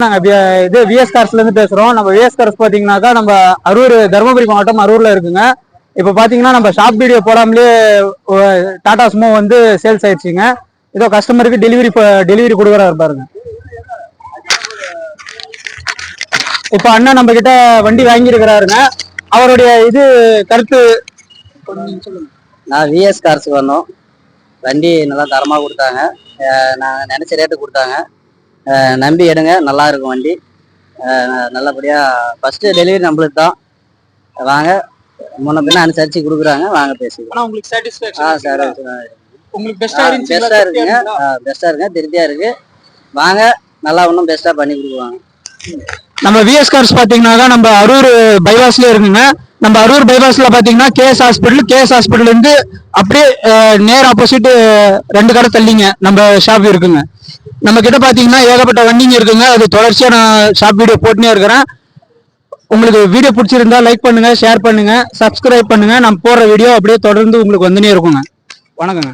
நாங்க இது விஎஸ் கார்ஸ்ல இருந்து பேசுறோம். நம்ம விஎஸ் கார்ஸ் பாத்தீங்கன்னாக்கா நம்ம அரூர் தருமபுரி மாவட்டம் அரூர்ல இருக்குங்க. இப்ப பாத்தீங்கன்னா நம்ம ஷாப் வீடியோ போடாமலே டாடா சுமோ வந்து சேல்ஸ் ஆயிடுச்சுங்க. இதோ கஸ்டமருக்கு டெலிவரி கொடுக்குறாரு பாருங்க. இப்ப அண்ணன் நம்ம கிட்ட வண்டி வாங்கி இருக்கிறாருங்க. அவருடைய இது கருத்து நான் விஎஸ் கார்ஸுக்கு வந்தோம். வண்டி நல்லா தரமாக கொடுத்தாங்க. நாங்கள் நினச்ச ரேட்டு கொடுத்தாங்க. நம்பி எடுங்க, நல்லா இருக்கும் வண்டி. நல்லபடியாக ஃபஸ்ட்டு டெலிவரி நம்மளுக்கு தான். வாங்க, முன்ன பின்ன அனுசரித்து கொடுக்குறாங்க. வாங்க பேசிக்கலாம். உங்களுக்கு சாட்டிஸ்ஃபேக்ஷன் உங்களுக்கு பெஸ்ட்டாக இருக்குங்க. பெஸ்ட்டாக இருக்குங்க, திருப்தியாக இருக்குது. வாங்க, நல்லா இன்னும் பெஸ்ட்டாக பண்ணி கொடுக்குவாங்க. நம்ம விஎஸ் கார்ஸ் பாத்தீங்கன்னா நம்ம அரூர் பைபாஸ்ல இருக்குங்க. நம்ம அரூர் பைபாஸ்ல பாத்தீங்கன்னா கேஎஸ் ஹாஸ்பிட்டல் இருந்து அப்படியே நேர் ஆப்போசிட் 2 கடை தள்ளிங்க நம்ம ஷாப் இருக்குங்க. நம்ம கிட்ட பாத்தீங்கன்னா ஏகப்பட்ட வண்டிங்க இருக்குங்க. அது தொடர்ச்சியா நான் ஷாப் வீடியோ போட்டுனே இருக்கிறேன். உங்களுக்கு வீடியோ பிடிச்சிருந்தா லைக் பண்ணுங்க, ஷேர் பண்ணுங்க, சப்ஸ்கிரைப் பண்ணுங்க. நம்ம போடுற வீடியோ அப்படியே தொடர்ந்து உங்களுக்கு வந்துனே இருக்குங்க. வணக்கங்க.